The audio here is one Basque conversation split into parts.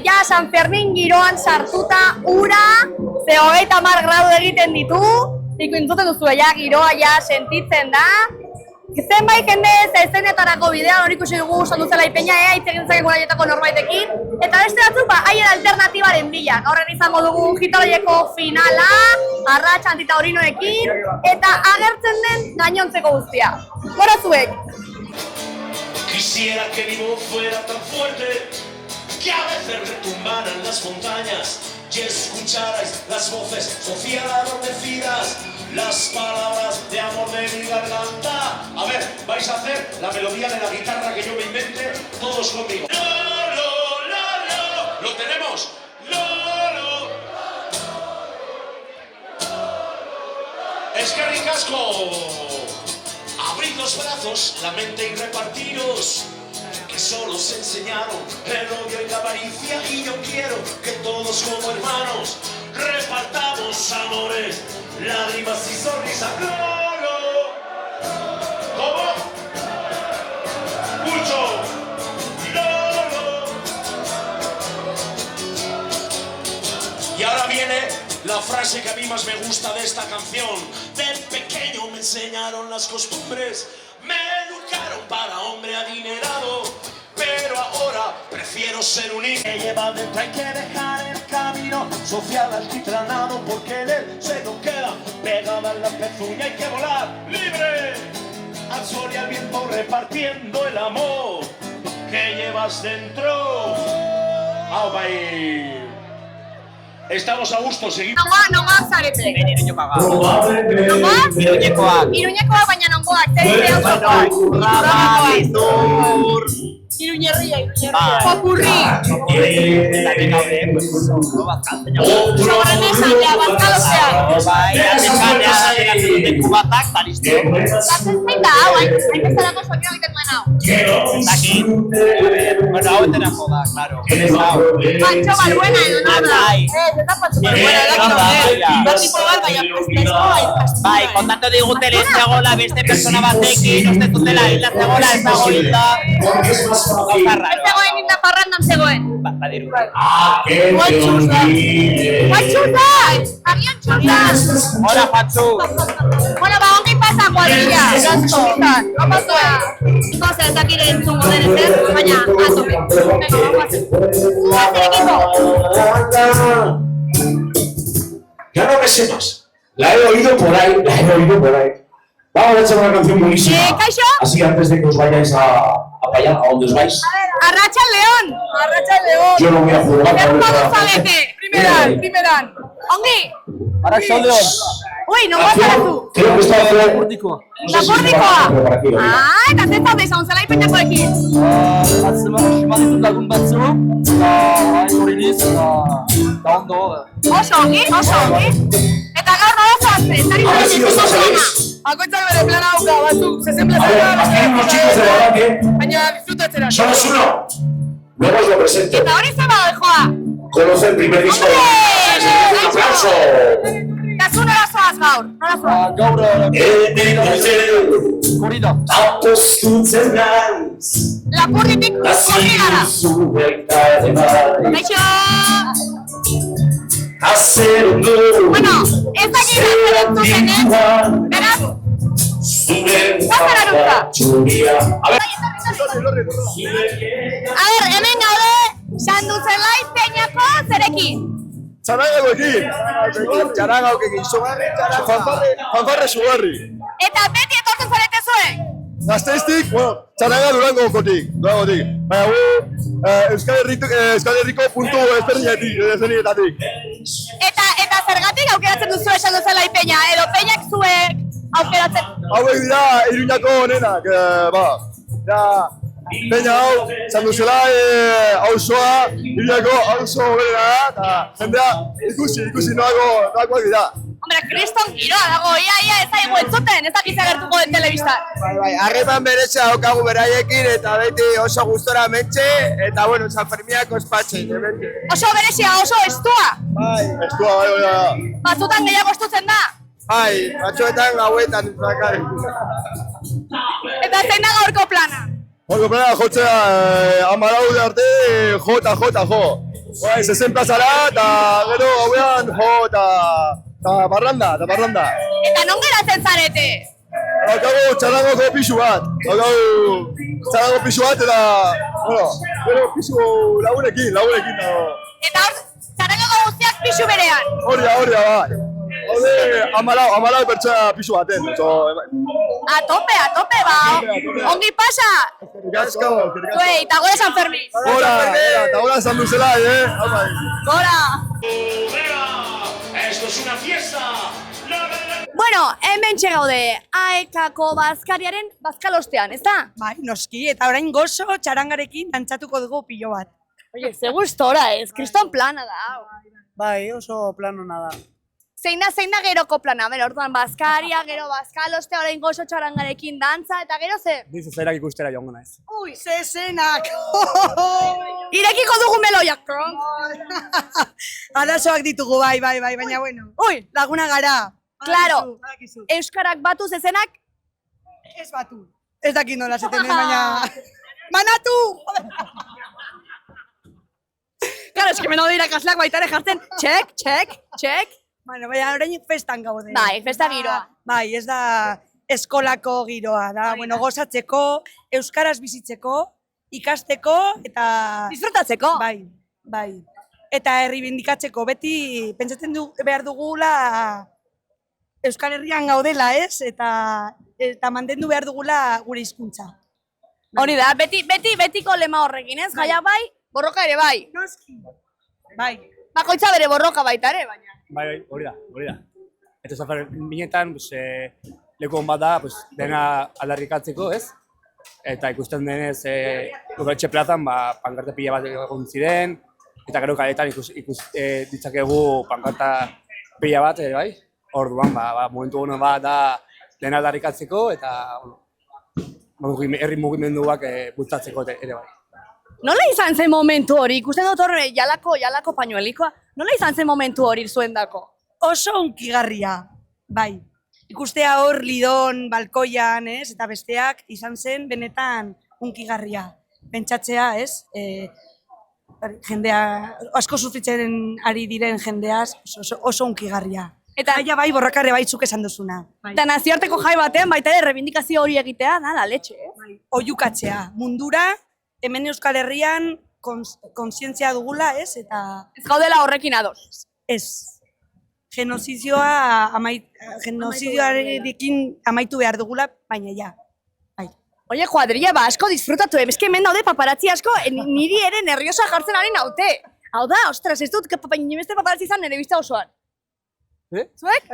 ja San Fermin giroan sartuta ura, ze 30 gradu egiten ditu, ikuintzuten duzu, ja giroa ja sentitzen da. Zenbait jende zezenetarako bidea hori ikusi dugu Sanduzela Ipeña hitz egin dezakegu haietako norbaitekin, eta beste batzuk haien alternatibaren bila. Gaur izango dugu Gitaloieko finala, Arratxa Antitaurinoekin, eta agertzen den gainontzeko guztia. Gora zuek! Quisiera que mi voz fuera tan fuerte que a veces retumbaran las montañas y escucharais las voces socialdemócratas, las palabras de amor de mi garganta. A ver, vais a hacer la melodía de la guitarra que yo me invente, todos conmigo. ¡Lolo, lolo! ¿Lo tenemos? ¡Lolo! ¡Es que ricasco! Abrid los brazos, la mente y repartiros, que solo se enseñaron el odio y la avaricia, y yo quiero que todos como hermanos repartamos amores, lágrimas y sonrisas. ¡Lolo! ¿Cómo? ¡Mucho! ¡Lolo! Y ahora viene la frase que a mí más me gusta de esta canción. De pequeño me enseñaron las costumbres, me educaron para hombre adinerado, pero ahora prefiero ser un hijo que lleva dentro. Hay que dejar el camino social altitranado, porque en él se nos queda pegada en la pezuña. Hay que volar libre al sol y al viento, repartiendo el amor que llevas dentro. ¡Aupa! Estamos a gusto, seguimos. Nongoak zarete. Iruñekoak. Nongoak? Iruñekoak, baina nongoak, zer otzokoak. Rabalizur. Iruñerria. Popurri. También gaude, pues, Sobremesa, ja, bazkalostean. bai, amerikana, leku batak, eta listo. Zein da, hau, hain bezalako soinua egiten duen hau. Dakit, bueno, hau enterako da, claro. Patxo Baluena edo nada. Bai. Ez da Patxo Baluena, da tipo bat, baina prestezko, Bai, kontatu diguten ez dagoela beste persona batekin, uste zutela hilda zegoela, ez dago hilda. Gauza ez raro. zegoen hilda parrandan zegoen. Badiru. Guantxuz da. Guantxuz da! Agian txuz da! Hola, Fatxu. Bueno, ba, ongi pasa, kuadrilla. Gasko. Opa zuen. Goza ez dakire entzungo den ezer, baina atope. Venga, guazen equipo. Ya no me sé más. La he oído por ahí, Vamos a echar una canción buenísima. ¿Kaixo? Así antes de que os vayáis a allá, a donde os vais. Arratxa León. Arratxa León. Yo no voy a jugar. Zer modu zalete. Primeran. Ongi. Arratxa León. Ui, no gozarazu. Creo que está de Lapurdikoa. Lapurdikoa. Eta zer zaude Sanduzela Ipeñakoekin. Atzeman ditut lagun batzu, eta hain hori niz, eta ondo. Oso ongi. Eta gaur nola zoazte, zari A ver si os pasaréis. Bakoitzak bere plana dauka, batzuk zezen A ver, aquí hay unos chicos de verdad que baina disfrutatzera. solo es uno. Luego os lo presento. Eta hori zer bada joa. Conoce el primer disco. Un aplauso. Eta zu nola zoaz gaur, nola zoaz. Gaur, El korrida. autoskutzen naiz. Lapurditik korri gara. Zu buelta de bai. Kaixo! Hacer un Bueno, ez dakit zer entzuten, beraz, A ver. hemen gaude, Sanduzela Ipeñako zerekin. Txarangaukekin, fanfarre sugarri. Eta beti etortzen zarete zuek. Gazteiztik, txaranga Durangokotik. Baina gu, Euskal Herriko puntu ezberdinetatik. Eta zergatik aukeratzen duzu Sanduzela Ipeña, edo Peñak zuek aukeratzen. Hauek dira Iruñako honenak, Peña hau, Sanduzela auzoa, Iruñako auzo hoberena da, eta jendea ikusi noakoak dira. Hombre, kriston giroa dago, ia ez daigu entzuten, ez dakiz agertuko den telebistan. Bai, harreman berezia daukagu beraiekin eta beti oso gustora mentxe, eta bueno, San Ferminak ospatzen, hemendik. Oso berezia, oso estua. Bai, estua, bai. Batzutan gehiago estutzen da. Bai, batzuetan gauetan bakarrik. Eta zein da gaurko plana? Gaurko plana jotzea, 14 arte, jo. Bai, zezen plazara, eta gero gauean jo, eta barranda. Eta non geratzen zarete? Daukagu txarrangoko pisu bat. Eta, bueno, gero pisu lagunekin dago. Eta hor, txarrangoko guztiak pixu berean. Hori da, bai. Hode, amalau pertsona pisu baten. A tope, ba. Ongi pasa. Gasko. Zuei, eta gore San Fermin. Gora, eta gora esan duzela, Gora. Esto es una fiesta. Bueno, hemen gaude AEK-ko bazkariaren bazkalostean, ez da? Bai, noski, eta orain gozo txarangarekin dantzatuko dugu pilo bat. Oye, ze gustora ez, kriston plana da. Bai, oso plan hona da. Zein da geroko plana, bera, orduan bazkaria, gero bazkaloste, orain gozo txarangarekin dantza, eta gero ze? Dizu zerak ikustera joango naiz. Ui, Zezenak! irekiko dugu meloiak, Arazoak ditugu, bai, baina bueno. Ui, Laguna gara. Claro. Badakizu. Euskarak batu zezenak, Ez batu. Ez dakit nola zeten, baina... Manatu! claro, eski meno dira kasleak baita ere jartzen, txek. Bueno, baina orain festan gaude. Bai, festa giroa. Bai, ez da eskolako giroa, da, bueno, gozatzeko, euskaraz bizitzeko, ikasteko, eta... Disfrutatzeko. Bai. Eta erribindikatzeko, beti pentsatzen behar dugula Euskal Herrian gaudela, ez? Eta mantendu behar dugula gure hizkuntza. Hori da, betiko lema horrekin, ez? Jaia bai, borroka ere bai. Noski. Bai. Bakoitza bere borroka baita ere, baina. Bai, hori da. Eta zafar minetan, leku hon bat da, dena aldarrikatzeko, ez? Eta ikusten denez, Ugaltxe plazan, pankarte pila bat egon ziren, eta gero kaletan ikus ditzakegu pankarta pila bat, bai? Orduan, momentu honen bat da dena aldarrikatzeko, eta herri mugimenduak bultzatzeko ere bai. Nola izan zen momentu hori? Ikusten dut horre jalako pañuelikoa. Nola izan zen momentu hori zuendako? Oso unkigarria, bai. Ikustea hor lidon, balkoian, ez? Eta besteak izan zen benetan unkigarria. Pentsatzea, ez? Jendea, asko sufritzen ari diren jendeaz, oso unkigarria. Eta bai borrakarre baitzuk esan duzuna. Eta nazioarteko jai batean baita ere rebindikazio hori egitea, da, la letxe, eh? Oiukatzea, mundura, hemen Euskal Herrian kontzientzia dugula, ez? Eta Ez gaudela horrekin ados. ez. Genozidioarekin amaitu behar dugula, baina ja. Bai. Oie, kuadrilla, asko disfrutatu, eske hemen daude paparazzi asko, niri ere nerviosa jartzen ari naute. Hau da, ostras, ez dut nimeste paparazzi izan nire bizta osoan. Zuek?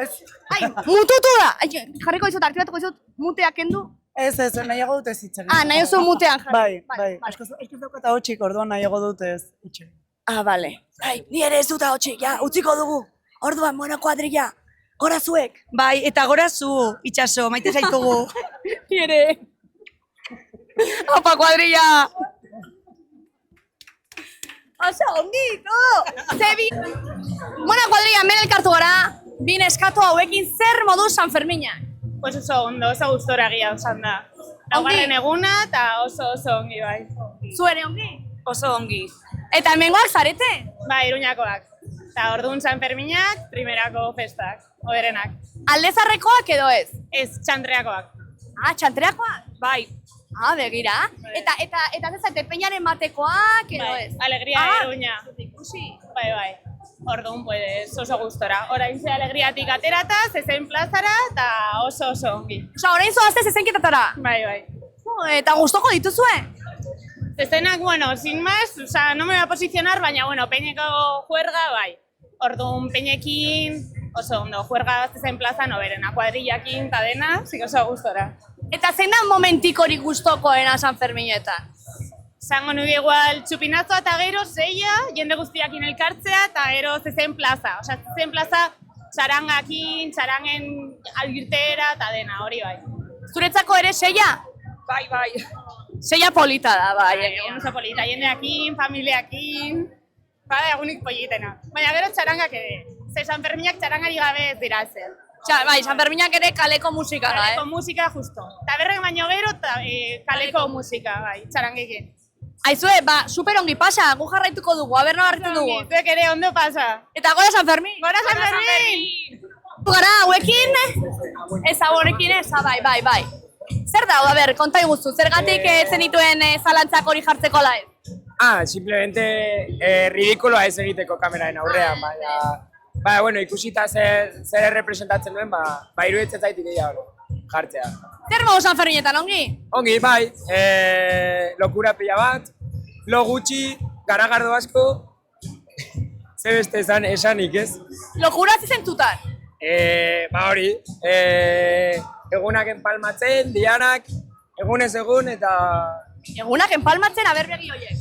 Ai, mututu da! Ai, jarriko dizut, aktibatuko dizut, muteak kendu. Ez, nahiago dut ez hitz Nahi oso mutean jarri. Bai. Asko daukat hotxik, orduan nahiago dut ez itxe. Bale. Ai, ni ere ez dut hotxik, ja, utziko dugu. Orduan, bueno, kuadrilla, gora zuek. Bai, eta gora zu, itxaso, maite zaitugu. Ni ere. Opa, kuadrilla! Oso, ongi, todo! Zebi! Bueno, kuadrilla, hemen elkartu gara, bin eskatu hauekin zer modu San Fermina. Pues oso ondo, oso gustora egia osan da. Laugarren eguna eta oso ongi bai. Zu ere ongi? Oso ongi. Eta hemengoak zarete? Bai, Iruñakoak. Eta orduan San Ferminak, primerako festak, oberenak. Aldezarrekoak edo ez? Ez, txantreakoak. Txantreakoak? Bai. Begira. Eta zezate, peñaren batekoak edo Bai, ez? alegria Iruña. Ikusi. Bai. Orduan, pues, oso gustora. Orain ze alegriatik aterata, zezen plazara, eta oso ongi. Osa, orain zoazte zezenketatara? Bai. Eta gustoko dituzue? Zezenak, bueno, sin más, o sea, no me voy a posicionar, baina, bueno, peñeko juerga, bai. Orduan, peñekin, oso ondo, juerga zezen plazan, oberena, kuadrillakin, eta dena, zik oso gustora. Eta zein da momentik hori gustokoena San Ferminetan? Zango nuke igual txupinazoa eta gero zeia, jende guztiakin elkartzea eta gero zezen plaza. Osea, zezen plaza txarangakin, txarangen albirtera eta dena, hori bai. Zuretzako ere seia? Bai. Seia polita da, bai. Egun oso polita, jendeakin, familiakin, bada egunik politena. Baina gero txarangak ere. Ze San Ferminak txarangari gabe ez dira zer. Bai, San Ferminak ere kaleko musika da, Kaleko musika, justo. Taberren baino gero kaleko musika, bai, txarangekin. Aizue, super ongi pasa, gu jarraituko dugu, aber no harritu dugu. Zuek ere ondo pasa. Eta gora San Fermin! Gora San Fermin! Gara, hauekin? Ez, hauekin ez, bai. Zer da, aber, konta iguzu, zergatik zenituen zalantzak hori jartzeko laez? Simplemente ridikuloa ez egiteko kameraen aurrean, baina, bueno, ikusita zer representatzen duen, iruditzen zaitik gehiago jartzea. Zer mogu San Ferminetan, ongi? Ongi, bai, lokura pila bat, lo gutxi, garagardo asko, ze beste esanik, ez? Lokura zizentzutan? Hori, egunak enpalmatzen, dianak, egunez egun, eta... Egunak enpalmatzen, aber begi horiek.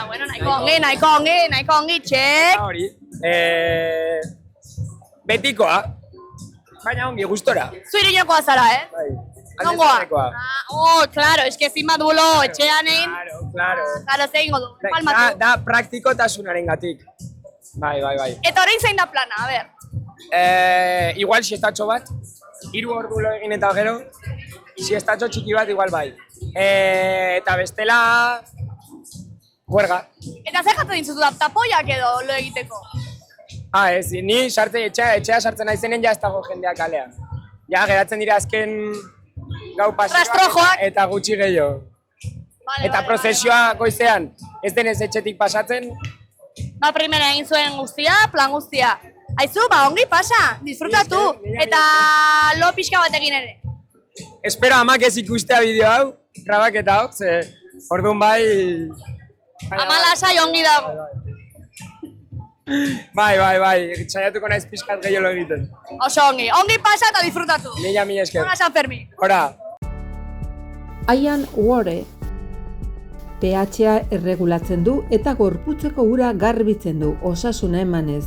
Bueno, nahiko ongi, txek. Hori, betikoa, baina ongi, gustora. Zu iriñokoa zara, Bai, Nongoa? Claro, eske zima dulo, etxean egin. Claro. Claro, ze egingo du, palmatu. Da praktikotasunaren gatik. Bai. Eta orain zein da plana, a ber? Igual siestatxo bat, 3 ordu lo egin eta gero, siestatxo txiki bat igual bai. Eta bestela, huerga. Eta zer jatzen dintzutu da, tapoiak edo lo egiteko? Ez, ni etxea sartzen naizenen ja ez dago jendeak kalean. Ja, geratzen dira azken gau pasioak Rastrojoak. eta gutxi gehiago. Eta prozesioa goizean ez denez etxetik pasatzen. Primera egin zuen guztia, plan guztia. Aizu, ongi pasa, disfrutatu. Eta lo pixka batekin ere. Espero amak ez ikustea bideo hau, grabaketa hau, ze orduan bai... Ama lasai ongi dago. Bai, saiatuko naiz pixkat gehiago egiten. Oso ongi pasa eta disfrutatu. Mila esker. Gora San Fermin. Hora. Ian Ware pH-a erregulatzen du eta gorputzeko ura garbitzen du osasuna emanez.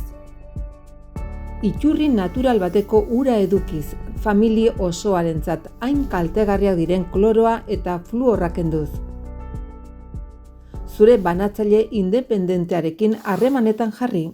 Iturri natural bateko ura edukiz, famili osoarentzat hain kaltegarriak diren kloroa eta fluorra kenduz. Zure banatzaile independentearekin harremanetan jarri.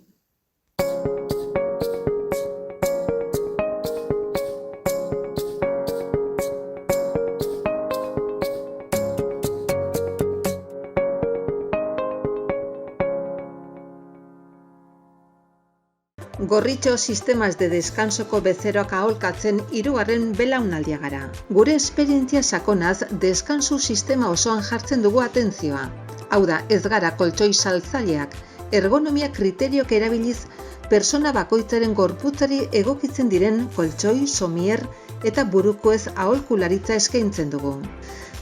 Gorritxo sistemas de descansoko bezeroak aholkatzen 3. belaunaldia gara. Gure esperientzia sakonaz, deskansu sistema osoan jartzen dugu atentzioa. Hau da, ez gara koltsoi saltzaileak, ergonomia kriteriok erabiliz, persona bakoitzaren gorputzari egokitzen diren koltsoi, somier eta burukoez aholkularitza eskaintzen dugu.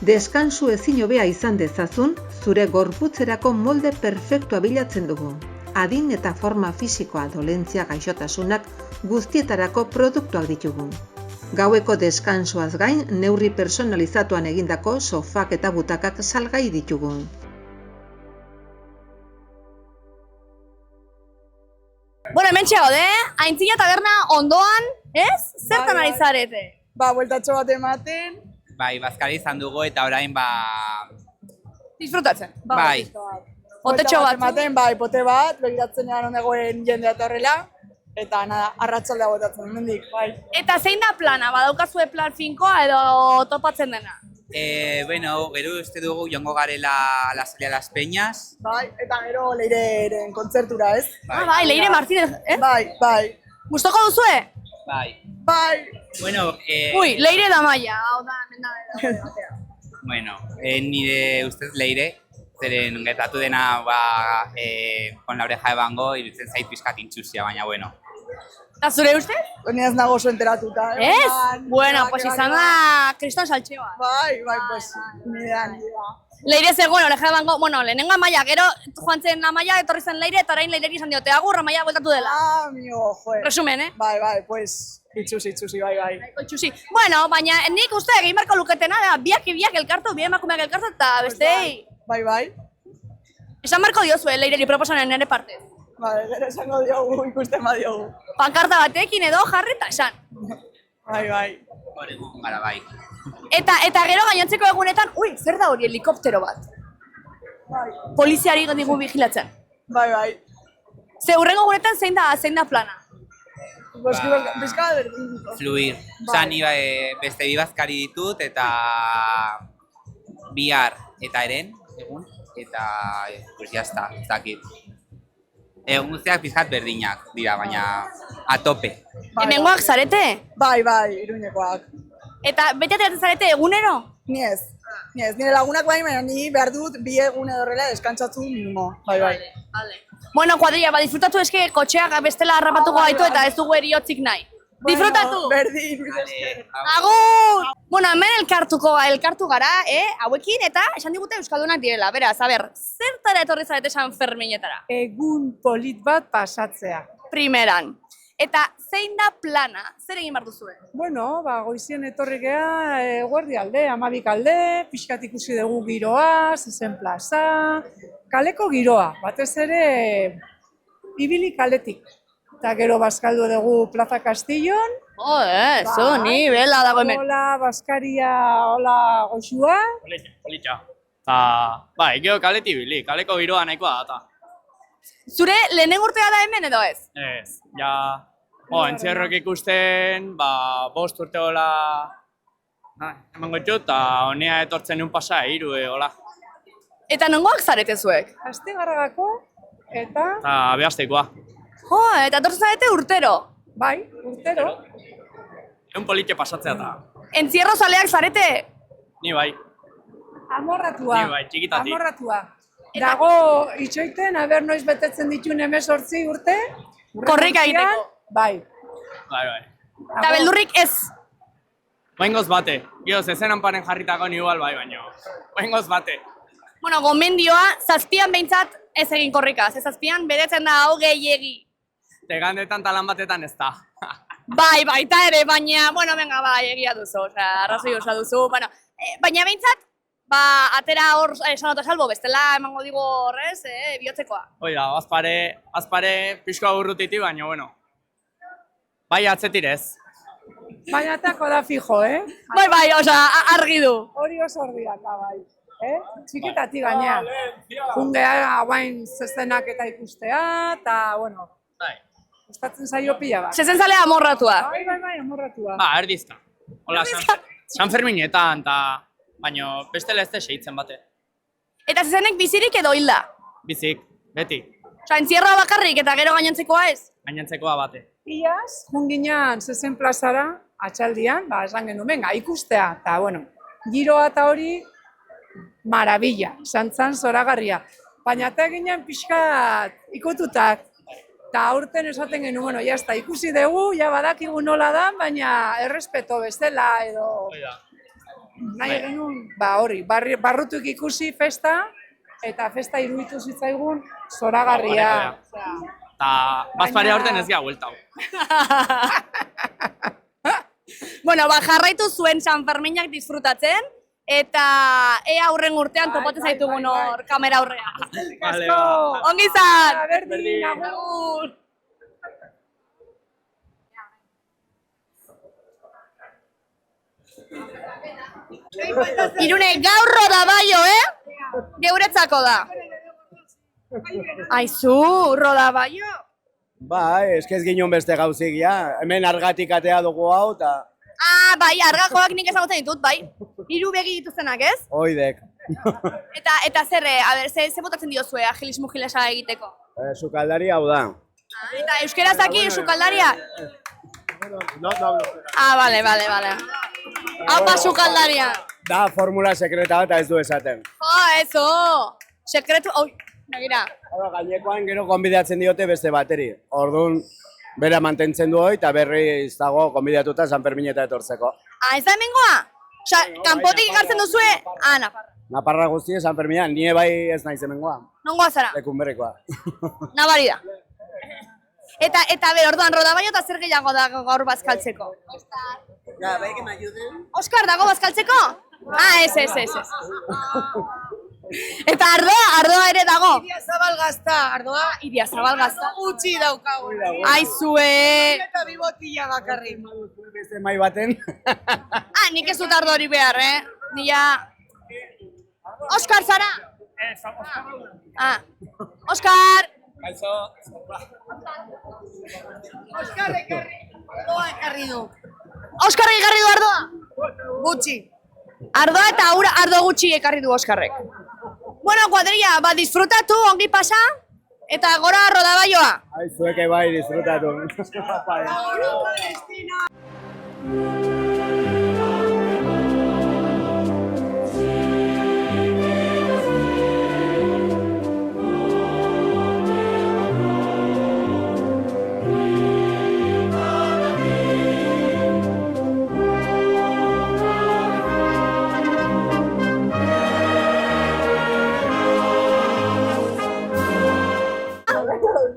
Deskansu ezin hobea izan dezazun, zure gorputzerako molde perfektua bilatzen dugu. Adin eta forma fisikoa dolentzia gaixotasunak guztietarako produktuak ditugu. Gaueko deskansuaz gain, neurri personalizatuan egindako sofak eta butakak salgai ditugu. Bueno, hemen txegaude, aintzina taberna ondoan, ez? Zertan ari zarete? Bueltatxo bat ematen. Bai, bazkari izan dugu eta orain Disfrutatzen. Bai. Potetxo bat. Ematen, pote bat, begiratzen egan onegoen jendea eta horrela. Eta nada, arratsaldea botatzen, mendik, bai. Eta zein da plana? Badaukazue plan finkoa edo topatzen dena? Bueno, gero uste dugu joango garela a la Salia Las Peñas. Bai, eta gero Leireren kontzertura, ez? Bai, Leire Martínez, eh? Bai. Gustoko duzue? Bai. Bueno, Leire da Maia, hau da, menda. Bueno, nire ustez Leire, zeren gertatu dena con la oreja de Van Gogh iruditzen zait pizkat intsusia, baina bueno. Eta zure ustez? Ni ez nago oso enteratuta. Ez? Bueno, pues izan da Kriston Saltxeba. Bai, pues nirean. Leire zegoen, oreja de Van Gogh, bueno, lehenengo Amaia, gero joan zen Amaia, etorri zen Leire, eta orain Leireri izan diote, agur, Amaia bueltatu dela. Amigo, joe. Resumen, eh? Bai, pues, itxusi, bai. Itxusi. Bueno, baina nik uste egin marko luketena, da, biak elkartu, bi emakumeak elkartu, eta bestei... Bai. Esan marko diozue, Leireri proposanen nire partez. Bai, gero esango diogu, ikusten badiogu. Pankarta batekin edo jarri eta esan. Bai. Hori gara, bai. Eta gero gainontzeko egunetan, zer da hori, helikoptero bat? Bai. Poliziari digu vigilatzen. Bai. Ze hurrengo egunetan zein da plana? Bizka berdin. Fluir. Zani beste bi bazkari ditut eta bihar eta eren, eta, pues jazta, ez dakit. Guztiak pizkat berdinak dira, baina a tope. Hemengoak zarete? Bai, Iruñekoak. Eta bete ateratzen zarete egunero? Ni ez, nire lagunak baina ni behar dut 2 egun edo horrela deskantzatu minimo. Bai. Bueno, kuadrilla, disfrutatu eske kotxeak bestela harrapatuko gaitu eta ez dugu eriotzik nahi. Disfrutatu! Berdin. Agur! Bueno, hemen elkartu gara, hauekin, eta esan digute Euskaldunak direla. Beraz, zertara etorri zarete San Ferminetara? Egun polit bat pasatzea. Primeran. Eta zein da plana? Zer egin behar duzue? Bueno, goizien etorri geha, guardi alde, 12 alde, pixkat ikusi dugu giroa, zezen plaza, kaleko giroa, batez ere ibili kaletik. Eta gero bazkaldu dugu Plaza Castillon. Ni bela dago hemen. Hola, Baskaria, hola, goxua. Politxa. Gero kaleti ibili, kaleko giroa nahikoa da. Zure lehenen urtea da hemen edo ez? Ez, entzierrok ikusten, 5 urte hola emango ditut, eta honea etortzen nuen pasa, 3 hola. Eta nongoak zarete zuek? Astigarragako eta... Eta behazteikoa. Eta etortzen zarete urtero? Bai, urtero. Egun politxe pasatzea eta. Entzierro zaleak zarete? Ni bai. Amorratua. Ni bai, txikitatik. Amorratua. Dago itxoiten, noiz betetzen dituen 18 urte. Korrika egiteko. Bai. Eta beldurrik ez? Baingoz bate. Gero, zezen paren jarritako ni igual bai, baino. Baingoz bate. Bueno, gomendioa, 7an behintzat ez egin korrika. 7an beretzen da hau gehiegi. Tegandetan talan batetan ez da. Bai, baita ere, baina, bueno, venga, egia duzu, arrazoi osa duzu, bueno, baina behintzat, atera hor sanota salbo, bestela emango digo horrez, bihotzekoa. Hoi da, azpare pixkoa urrutiti, baina, bueno, bai atzetirez. Baina atako da fijo, Bai, argi du. Hori oso argiak da, bai. Txikitatik gainea. Jungea guain zezenak eta ikustea, eta, bueno, gustatzen zaio pila bat. Zezen zalea amorratua. Bai, amorratua. Erdizka. Hola, San Ferminetan, baina bestela ez da seitzen bate. Eta zezenek bizirik edo hilda? Bizik, beti. Entzierroa bakarrik eta gero gainontzekoa ez? Gainontzekoa bate. Iaz, junginan zezen plazara, atxaldian, esan genuen, venga, ikustea, eta, bueno, giroa eta hori, marabila, zantzan zoragarria. Baina eta ginen pixkat ikututak, eta aurten esaten genuen, bueno, jazta, ikusi dugu, ja badakigu nola da, baina errespeto bestela edo... Nahi genuen, hori, barrutuk ikusi festa, eta festa iruditu zitzaigun zoragarria. Eta bazpare aurten ez gara hueltau. Bueno, jarraitu zuen San Ferminak disfrutatzen, eta ea aurren urtean topatzen zaitugun hor kamera aurrean. Ongi izan! Berdin, agur! Irune, gaur rodabaio, Geuretzako da. Aizu, rodabaio? Ez ginen beste gauzik, hemen argatik atea dugu hau, eta... Bai, argajoak nik ezagutzen ditut, bai. 3 begi dituztenak, ez? Oidek. Eta zer, ze botatzen diozue agilismo gilesa egiteko? Sukaldari hau da. Eta euskeraz daki sukaldaria? Bale. Hau sukaldaria. Da formula sekreta bat ez du esaten. Eso! Sekretu, nagira. Gainekoan gero konbidatzen diote beste bateri. Orduan, bera mantentzen du hoi, eta berriz dago konbidatuta San Fermineta etortzeko. Ez da hemengoa? Kanpotik ikartzen duzue? Naparra. Naparra guztie San Fermina, nie bai ez naiz hemengoa. Nongoa zara? Lekun berrekoa. Nabari da. Eta orduan rodabaio eta zer gehiago da gaur bazkaltzeko? Oskar, dago bazkaltzeko? Ez. Eta ardoa ere dago? Idiazabal ardoa. Idiazabal Utsi daukagu. Aizue. Eta 2 botila bakarrik. Beste mai baten. Nik ez dut ardo hori behar, Nila... Oskar, zara? Oskar! Kaixo. Oskar ekarri. Ardoa ekarri du. Oskar ekarri du ardoa? Gutxi. Ardoa eta ardo gutxi ekarri du Oskarrek. Bueno, kuadrilla, disfrutatu, ongi pasa, eta gora rodabaioa. Ai, zueke bai, disfrutatu.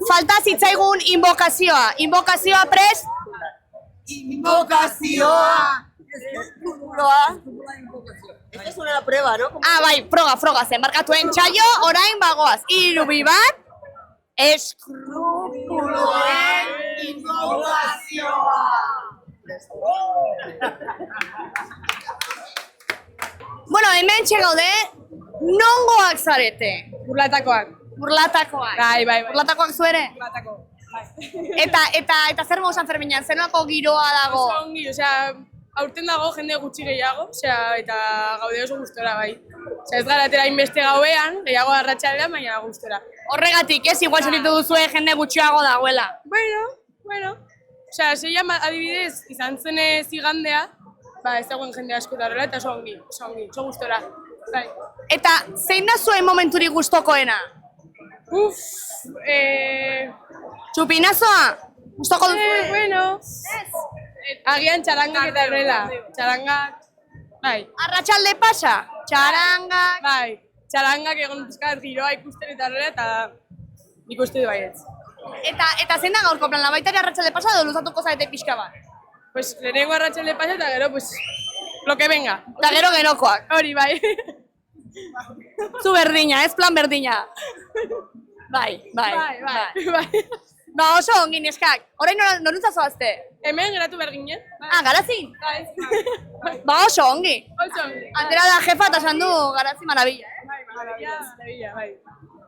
Falta zitzaigun invokazioa. Invokazioa prest? Invokazioa. Esta es una prueba, ¿no? Ah, bai, froga, zenbarkatuen txaio, orain bagoaz. 3, 2, 1, eskrupuloen invokazioa. Bueno, hemen txegaude, nongoak zarete? Burlatakoak. Burlatakoak. Bai. Burlatakoak zuere? Burlatako. Eta zer modu San Ferminan, zer nolako giroa dago? Oso ongi, osea, aurten dago jende gutxi gehiago, osea, eta gaude oso gustora, bai. Osea, ez gara atera inbeste gauean, gehiago arratsaldean, baina gustora. Horregatik, ez, igual sentitu duzue jende gutxiago dagoela. Bueno. Osea, seian adibidez, izan zenez igandea, ez dagoen jende asko da horrela, eta oso ongi, oso gustora. Bai. Eta zein da zuen momenturik gustokoena? Txupinazoa? Gustoko duzu? Bueno. Agian txarangak eta horrela. Txarangak, bai. Arratsalde pasa? Txarangak? Bai. Txarangak egon pizkat giroa ikusten eta horrela, eta nik uste du baietz. Eta zein da gaurko plan, labaitari arratsalde pasa edo luzatuko zarete pixka bat? Pues lehenengo arratsalde pasa eta gero, pues, lo que venga. Eta gero gerokoak. Hori, bai. Zu berdina, ez plan berdina. Bai. Ba, oso ongi neskak. Orain noruntza zoazte? Hemen geratu behar ginen. Ah, garazi? Ba, oso ongi. Atera da jefa eta esan du garazi marabila, eh? Maravilla, bai.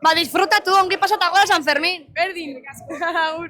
Ba, disfrutatu, ongi pasata gora San Fermin. Berdin. Agur.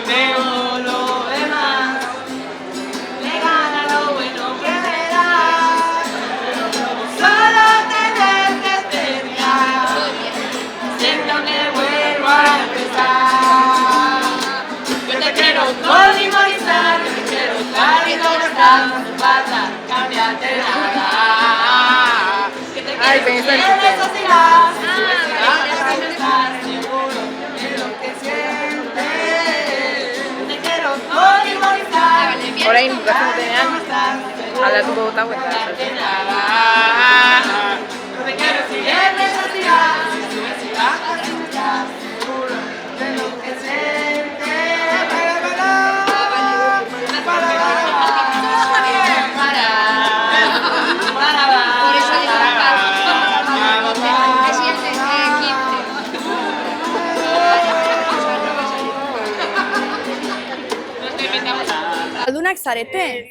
Todo lo demás le gana lo bueno que me da. Solo tener que terminar, siento que vuelvo a empezar. Yo te quiero polimonizar, yo te quiero tal y como estás, no hace falta cambiarte nada. Que te quiero si eres sociedad, si estás seguro de lo que sientes. Orain bukatzen dutenean, aldatuko dut hau eta Aldunak zarete?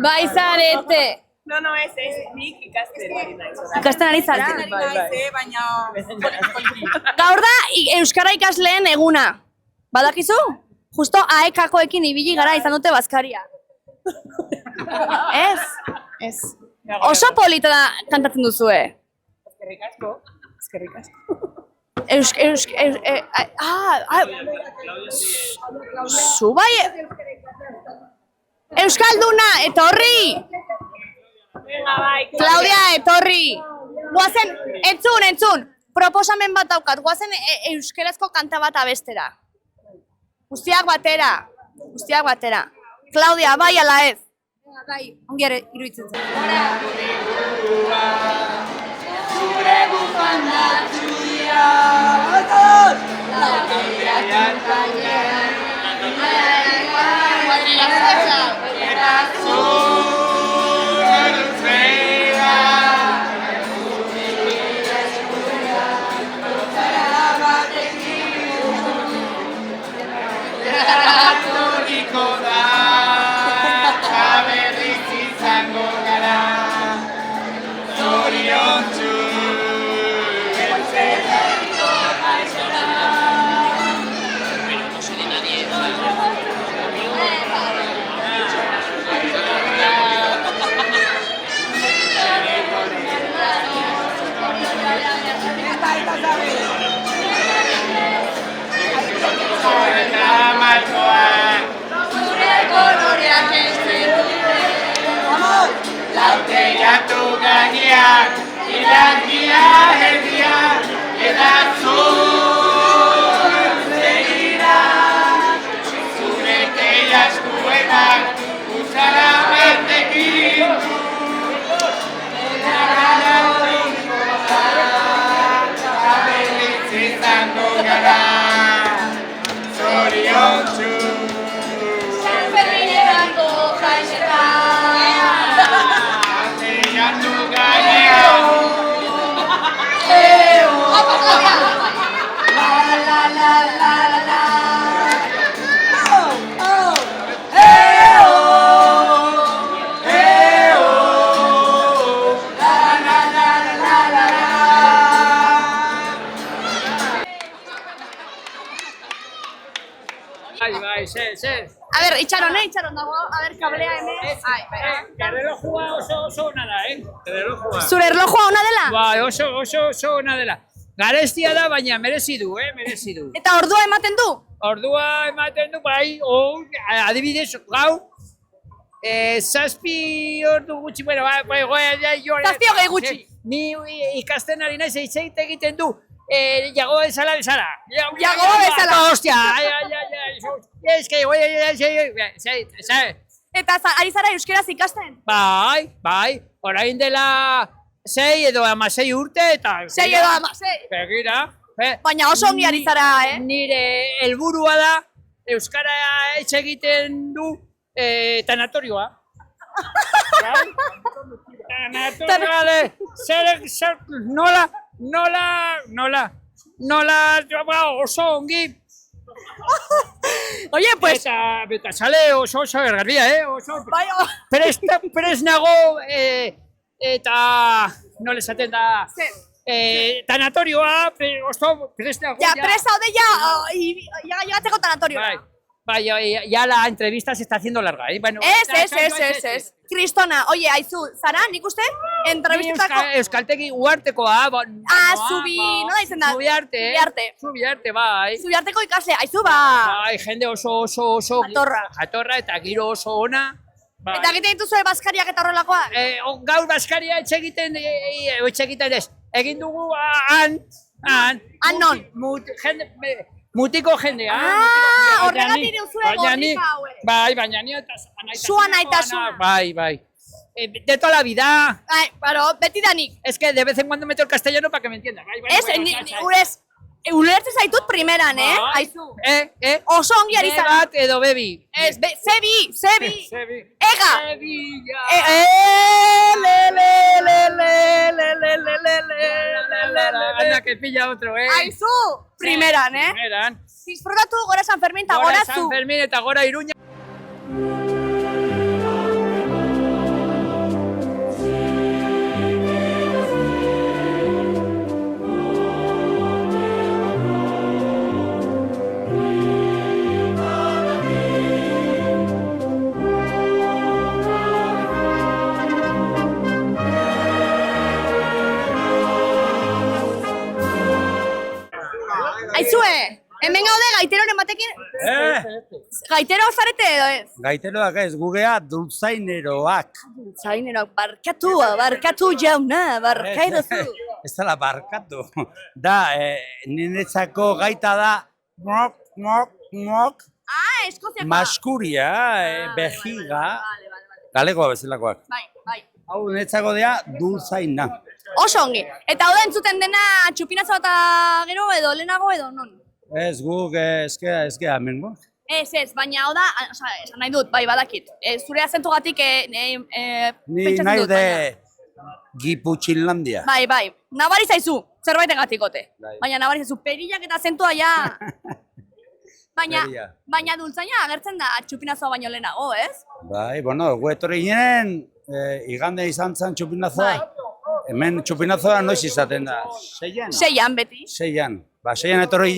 Bai zarete! No, ez nik ikasten ari naiz. Ikasten ari zara? Baina... Gaur da Euskara ikasleen eguna. Badakizu? Justo AEK-koekin ibili gara izan dute bazkaria. Ez? Oso polita da kantatzen duzue. Eskerrik asko. Zu bai... Euskalduna, etorri! Claudia, etorri! Guazen, entzun! Proposamen bat daukat, guazen euskerazko kanta bat abestera. Guztiak batera. Claudia, bai ala ez? Bai, ongi ere, iruditzen zen. Zure bufanda txuria, lautegia kantailean, eta zure luzea, zara batekin, atoriko da, berriz izango gara, zoriontsu. Lautegiatu gainean, irangia herria, eta zuzegira. Zure keia eskuetan, utzara bertekin. Eta berriz izango gara, zoriontsu. Sanferminerako jaisetan. A ver, itxaron dago, a ver, kablea hemen. Errelojua oso ona da, Errelojua. Zure erlojua ona dela? Bai, oso ona dela. Garestia da, baina merezi du, merezi du. Eta ordua ematen du? Ordua ematen du, bai, adibidez, gau, 7 ordu gutxi, bueno, bai, Zazpi hogei gutxi. Ni ikasten ari naiz hitz egiten du, Yago bezala. Yago bezala. Hostia, es que, Eta ari zara euskeraz ikasten? Bai, orain dela 6 edo 16 urte eta... 6 edo 16? Begira. Baina oso ongi ari zara, Nire helburua da, euskara hitz egiten du tanatorioa. Tanatorioa de... Nola, oso ongi. Oye, pues... Eta sale oso ergarbia, Prest nago, eta... Nola esaten da... Tanatorioa, oso prest nago. Ya, prest haude ya llegatzeko tanatorioa. Bai, ya la entrevista se está haciendo larga, Bueno, Ez. Kristona, oye, aizu, zara, nik uste? Entrevistetako... Euskaltegi uartekoa, Zubi, nola izen da? Zubiarte, bai. Zubiarteko ikasle, aizu, ba... Bai, jende oso... Jatorra eta giro oso ona. Eta egiten dituzue baskariak eta horrelakoa? Gaur baskaria egiten ez. Egin dugu han non? Mutiko jendea. Horregatik duzue gorrika hauek. Bai, baina ni eta Sua naitasuna. Bai. De toda la vida. Beti danik. Es que de vez en cuando meto el castellano para que me entiendan. Ulertzen zaitut primeran, aizu. Oso ongi ari zara. Bat edo bebi. Zebi. Ega. Anda que pilla otro, Aizu, primeran, Disfrutatu gora San Fermin eta gora zu. Gora San Fermin eta gora Iruña. batekin? Gaitero zarete edo ez? Gaiteroak ez, gugea dulzaineroak. Dulzaineroak, barkatu jauna, barkaidozu. Ez dela barkatu. Da, niretzako gaita da mok, Eskoziakoa. maskuria, bejiga, galegoa bezalakoak. Bai. Hau niretzako dira dulzaina. Oso ongi. Eta hau da entzuten dena txupinazo eta gero edo lehenago edo non? Ez guk ezke amengo. Ez, baina hau da, esan nahi dut, bai, badakit. Zure azentugatik Ni nahi de Giputxinlandia. Bai, nabari zaizu, zerbaitegatikote. Baina nabari zaizu, perillak eta azentua ja... Baina dultzaina agertzen da txupinazoa baino lehenago, ez? Bai, bueno, gu etorri ginen, igande izan zen txupinazoa. Hemen txupinazoa noiz izaten da, 6an? 6an beti. 6an. Ba, 6an etorri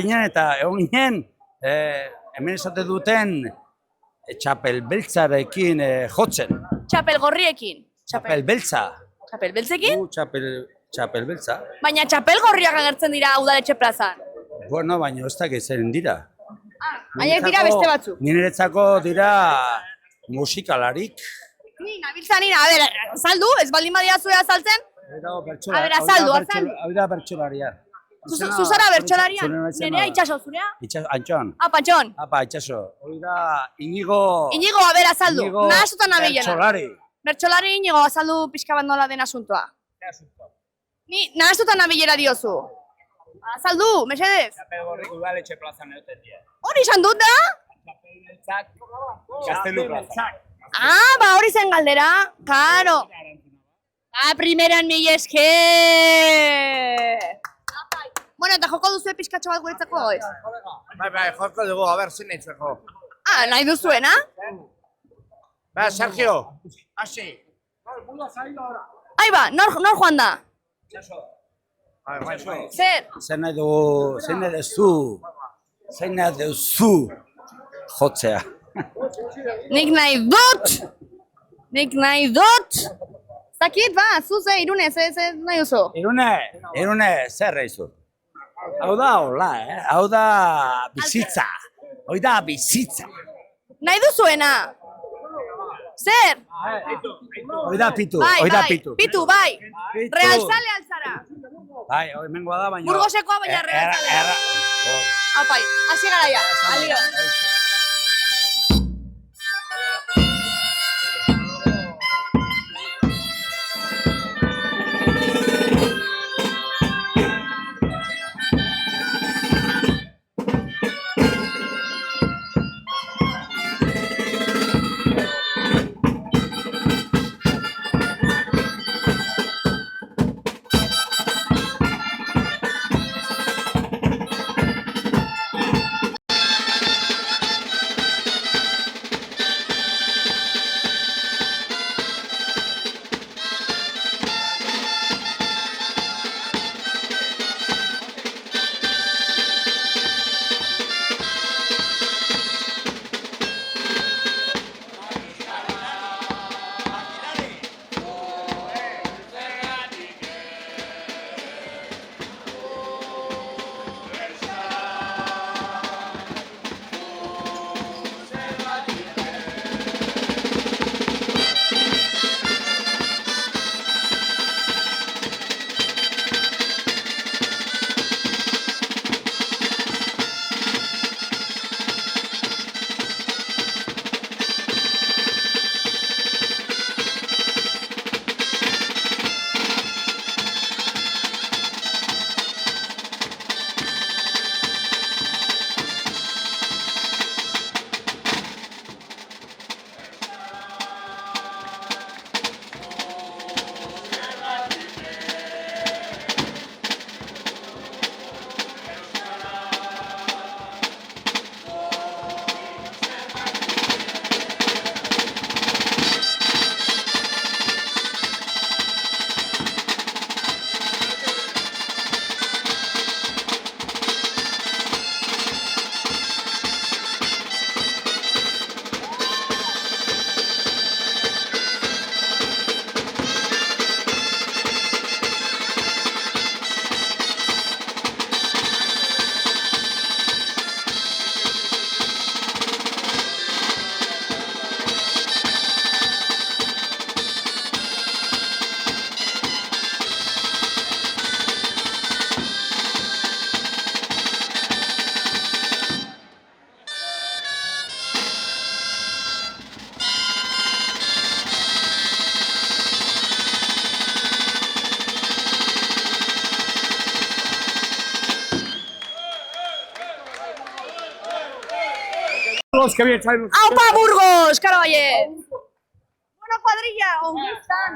ginen, eta egon ginen, hemen izate duten txapel beltzarekin jotzen. Txapel gorriekin. Txapel beltza. Txapel beltzekin? Txapel beltza. Baina txapel gorriak agertzen dira udaletxe plazan. Bueno, baina ez dakit zen dira. Haiek dira beste batzuk. Niretzako dira musikalarik. Ni, nabiltza nina, a ber, azaldu, ez baldin badia zuea azaltzen? A ber, azaldu. Hau da bertxolaria. Zuzara bertxolaria? Nerea itxaso, zurea? Antxon. Antxon. Itxaso. Hau da Inigo... Inigo, a ber, azaldu. Nahazutan nabilena. Bertxolari. Bertxolari Inigo, azaldu pixka bat nola den asuntoa. Ni, nahazutan nabilera diozu. Azaldu, mesedez. Txapel gorrik udaletxe plazan egoten dira. Hori izan dut da? Txapel beltzak, Gaztelu plaza. Ba hori zen galdera, karo. Primeran mila esker. Bueno, eta joko duzu pixkatxo bat guretzako, ez? Bai, joko dugu, a ber, zin nahitzeko. Nahi duzuena? Ba, Sergio, hasi. Aiba, nor joan da? Zer? Zein nahi duzu jotzea. Nik nahi dut! Zakit, ba, zuze, Irune, ez nahi duzu? Irune, zer reizu? Hau da hola, hau da bizitza. Hoi da bizitza. Nahi duzuena? Zer? Hoi da pitu, Pitu, bai. Realzale altzara. Bai, hoi mengoa da, baina... Burgosekoa baina realzale. Aupai, hasi gara ya. Alio. Todos que bien saben. ¡Aupa Burgos! ¡Karo baiet! Bueno, cuadrilla, ongi izan!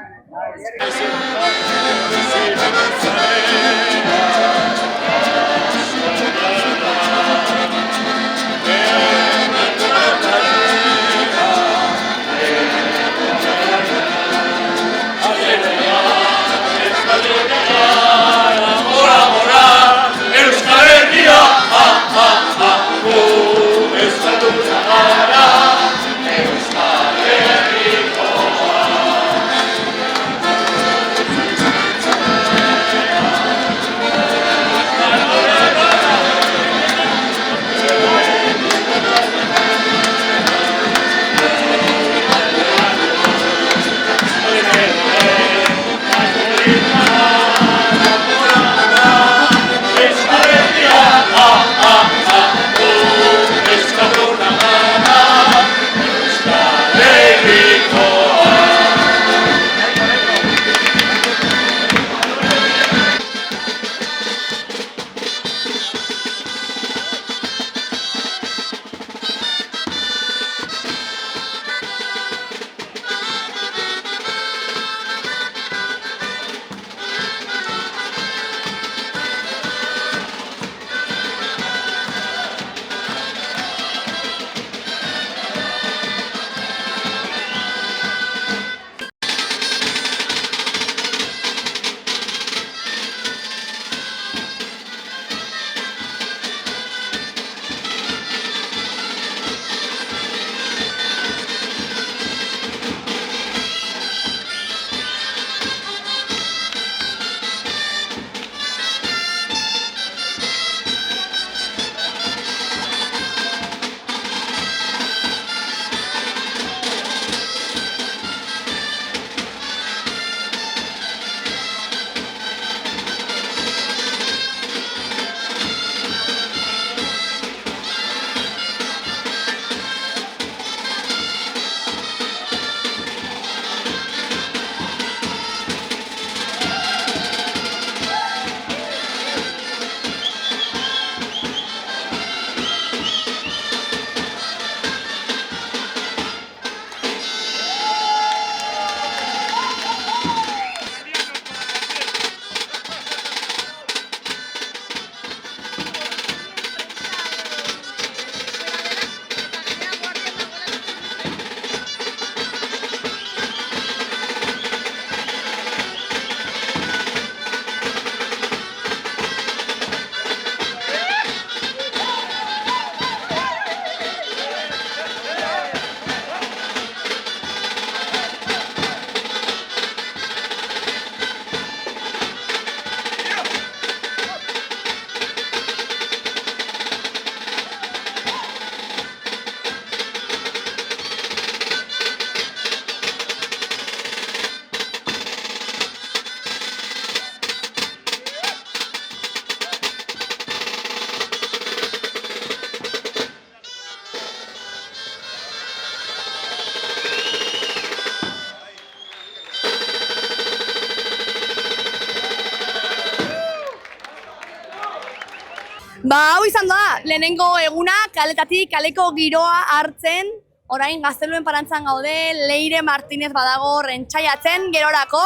Ba, hau izan da, lehenengo eguna, kaletatik kaleko giroa hartzen, orain Gazteluen Parantzan gaude, Leire Martinez badago rentsaiatzen gerorako,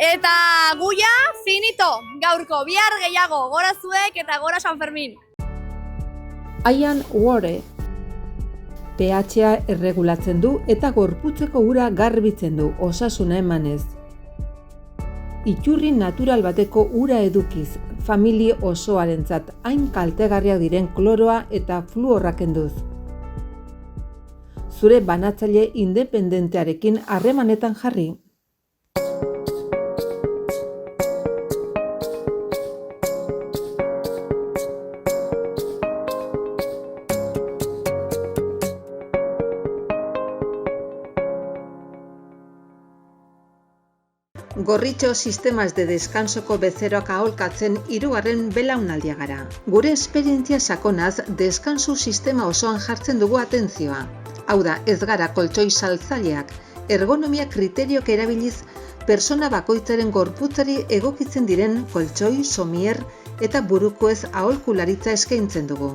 eta guia finito, gaurko bihar gehiago, gora zuek eta gora San Fermin. Ian Ware pH-a erregulatzen du eta gorputzeko ura garbitzen du, osasuna emanez. Iturri natural bateko ura edukiz, familia osoarentzat hain kaltegarriak diren kloroa eta fluorra kenduz. Zure banatzaile independentearekin harremanetan jarri. Gorritxo sistemas de descansoko bezeroak aholkatzen 3. belaunaldia gara. Gure esperientzia sakonaz, deskansu sistema osoan jartzen dugu atentzioa. Hau da, ez gara koltxoi saltzaileak, ergonomia kriteriok erabiliz, persona bakoitzaren gorputzari egokitzen diren koltxoi, somier eta burukoez aholkularitza eskaintzen dugu.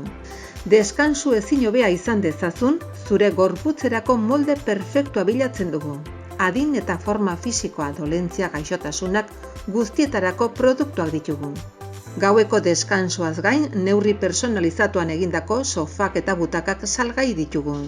Deskansu ezin hobea izan dezazun, zure gorputzerako molde perfektua bilatzen dugu. Adin eta forma fisikoa, dolentzia, gaixotasunak guztietarako produktuak ditugu. Gaueko deskansuaz gain, neurri personalizatuan egindako sofak eta butakak salgai ditugu.